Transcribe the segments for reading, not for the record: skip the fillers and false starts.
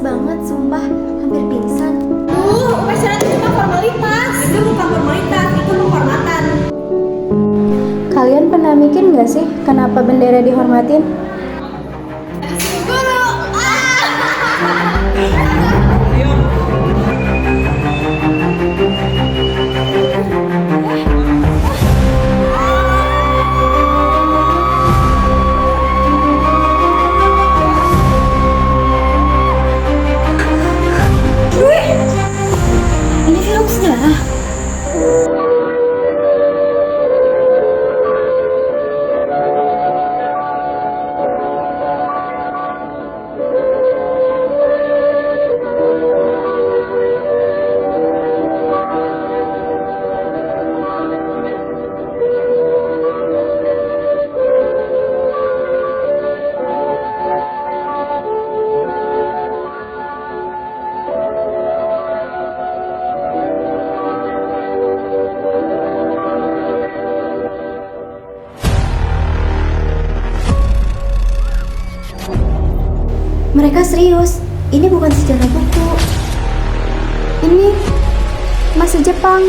banget, sumpah. Hampir pingsan. Upacara itu cuma formalitas. Itu bukan formalitas, itu penghormatan. Kalian pernah mikir nggak sih kenapa bendera dihormatin? Guru. Ini film sejarah. Mereka serius. Ini bukan sejarah buku. Ini masa Jepang.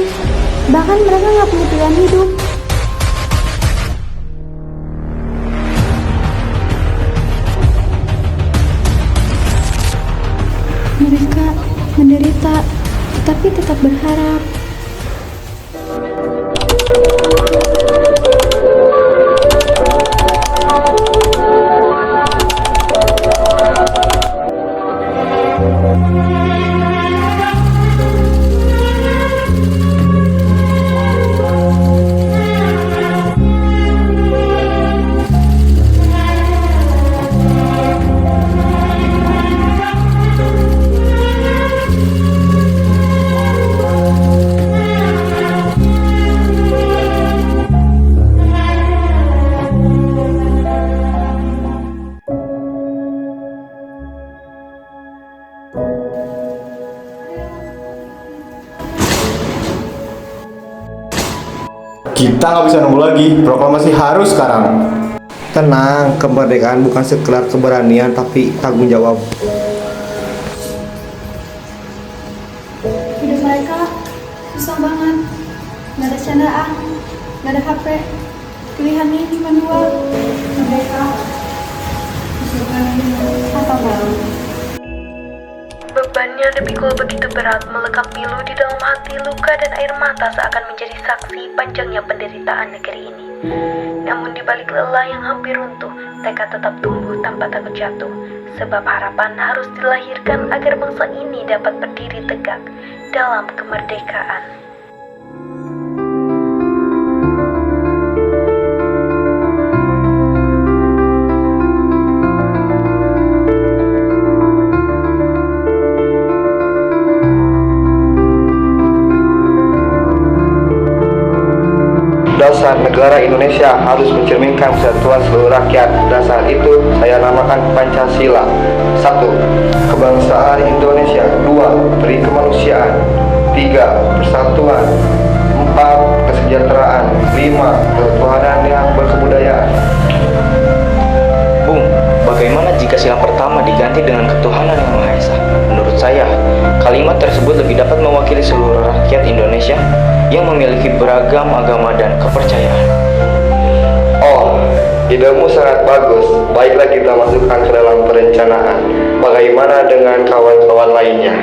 Bahkan mereka nggak punya pilihan hidup. Mereka menderita, tapi tetap berharap. Kita nggak bisa nunggu lagi, proklamasi harus sekarang. Tenang, kemerdekaan bukan sekedar keberanian tapi tanggung jawab. Hidup mereka susah banget. Nggak ada candaan, nggak ada HP. Pilihannya cuma dua, merdeka atau malu. Bebannya dipikul begitu berat, melekap pilu di dalam hati, luka dan air mata seakan menjadi saksi panjangnya penderitaan negeri ini. Namun di balik lelah yang hampir runtuh, tekad tetap tumbuh tanpa takut jatuh. Sebab harapan harus dilahirkan agar bangsa ini dapat berdiri tegak dalam kemerdekaan. Dasar negara Indonesia harus mencerminkan persatuan seluruh rakyat. Dasar itu saya namakan Pancasila. 1. Kebangsaan Indonesia. 2. Peri kemanusiaan. 3. Persatuan. 4. Kesejahteraan. 5. Ketuhanan yang berkebudayaan. Bung, bagaimana jika sila pertama diganti dengan ketuhanan yang Maha Esa? Menurut saya, kalimat tersebut lebih dapat mewakili seluruh rakyat Indonesia yang memiliki beragam agama dan kepercayaan. Oh, idemu sangat bagus. Baiklah kita masukkan ke dalam perencanaan. Bagaimana dengan kawan-kawan lainnya?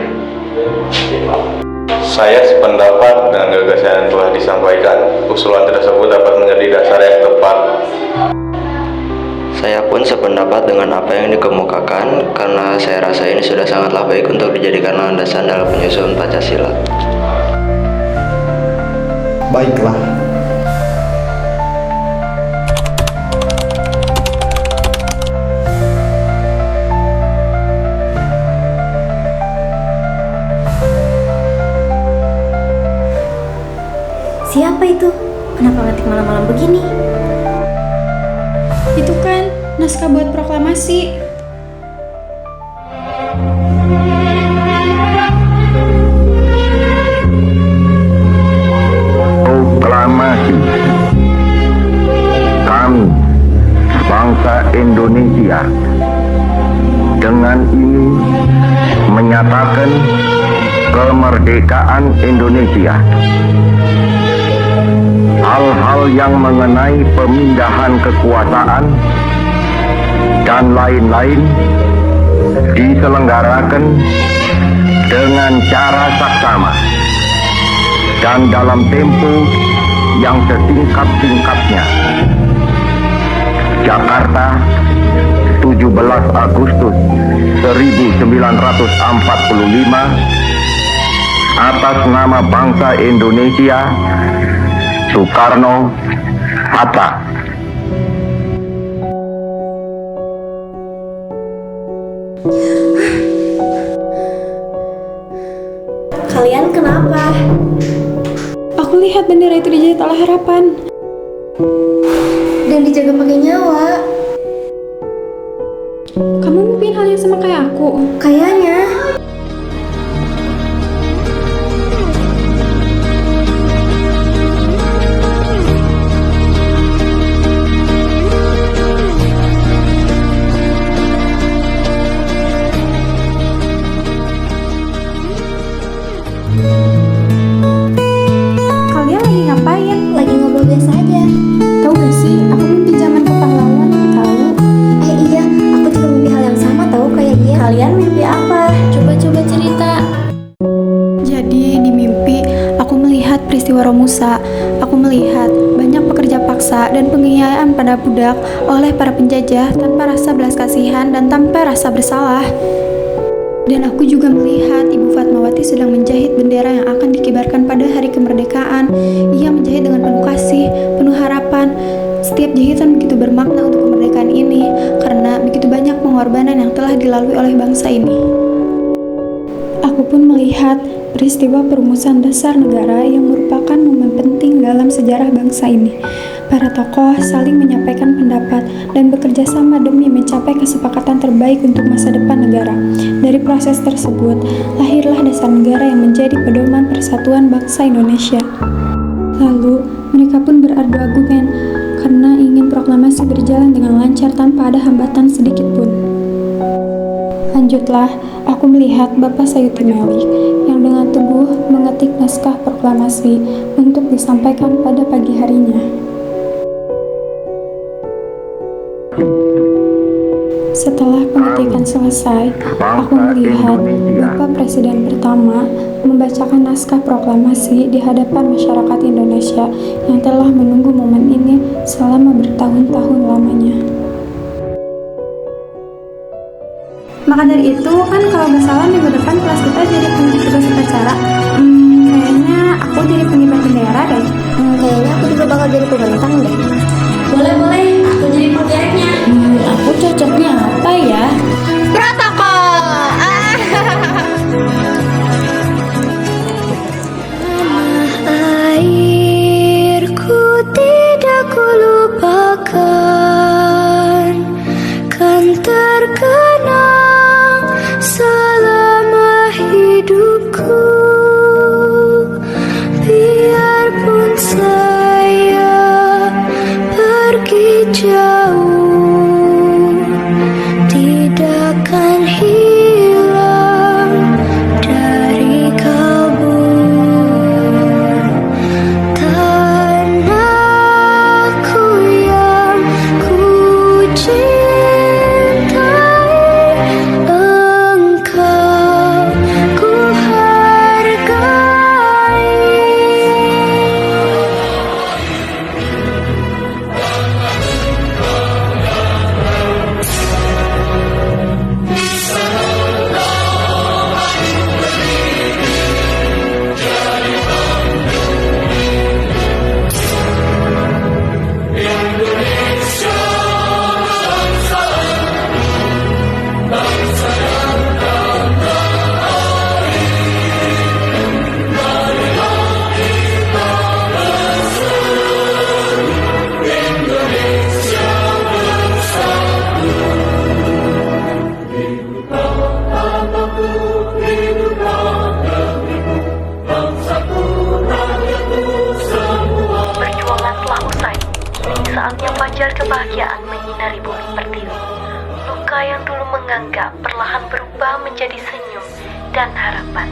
Saya sependapat dengan gagasan yang telah disampaikan. Usulan tersebut dapat menjadi dasar yang tepat. Saya pun sependapat dengan apa yang dikemukakan karena saya rasa ini sudah sangatlah baik untuk dijadikan landasan dalam penyusunan Pancasila. Baiklah. Siapa itu? Kenapa ngetik malam-malam begini? Itu kan naskah buat proklamasi. Proklamasi. Kami, bangsa Indonesia, dengan Perjuangan ini menyatakan kemerdekaan Indonesia. Hal-hal yang mengenai pemindahan kekuasaan dan lain-lain diselenggarakan dengan cara saksama dan dalam tempo yang sesingkat-singkatnya. Jakarta, 17 Agustus 1945, atas nama bangsa Indonesia, Soekarno Hatta. Kalian kenapa? Aku lihat bendera itu dijahit oleh harapan. Dan dijaga pakai nyawa. Kamu mimpiin hal yang sama kayak aku. Kayaknya. Kalian lagi ngapain? Lagi ngobrol biasa aja. Tahu gak sih, aku mimpi zaman pahlawan. Tahu? Iya, aku juga mimpi hal yang sama tahu kayak dia. Kalian mimpi apa? Coba-coba cerita. Jadi di mimpi aku melihat peristiwa Romusa. Aku melihat banyak pekerja paksa dan penganiayaan pada budak oleh para penjajah tanpa rasa belas kasihan dan tanpa rasa bersalah. Dan aku juga melihat Ibu Fatmawati sedang menjahit bendera yang akan dikibarkan pada hari kemerdekaan. Ia menjahit dengan penuh kasih, penuh harapan. Setiap jahitan begitu bermakna untuk kemerdekaan ini karena begitu banyak pengorbanan yang telah dilalui oleh bangsa ini. Aku pun melihat peristiwa perumusan dasar negara yang merupakan momen penting dalam sejarah bangsa ini. Para tokoh saling menyampaikan pendapat dan bekerja sama demi mencapai kesepakatan terbaik untuk masa depan negara. Dari proses tersebut, lahirlah dasar negara yang menjadi pedoman persatuan bangsa Indonesia. Lalu, mereka pun beradu argumen karena ingin proklamasi berjalan dengan lancar tanpa ada hambatan sedikit pun. Lanjutlah, aku melihat Bapak Sayuti Melik yang dengan teguh mengetik naskah proklamasi untuk disampaikan pada pagi harinya. Setelah pengetikan selesai, aku melihat Bapak Presiden pertama membacakan naskah proklamasi di hadapan masyarakat Indonesia yang telah menunggu momen ini selama bertahun-tahun lamanya. Maka dari itu, kan kalau nggak salah minggu depan kelas kita jadi tugas upacara. Kayaknya aku jadi pengibar bendera deh. Kayaknya aku juga bakal jadi pembentang deh. Boleh, aku jadi penggiatnya. Aku cocoknya apa ya? Protokol. Airku tidak kulupakan, kan terkenang selama hidupku. Biarpun saya pergi jauh, tidak akan hilang dari kalbu. Tanahku yang ku cintai, engkau ku hargai. Perjuangan telah usai. Saatnya fajar kebahagiaan menyinari bumi pertiwi. Luka yang dulu menganggap perlahan berubah menjadi senyum dan harapan.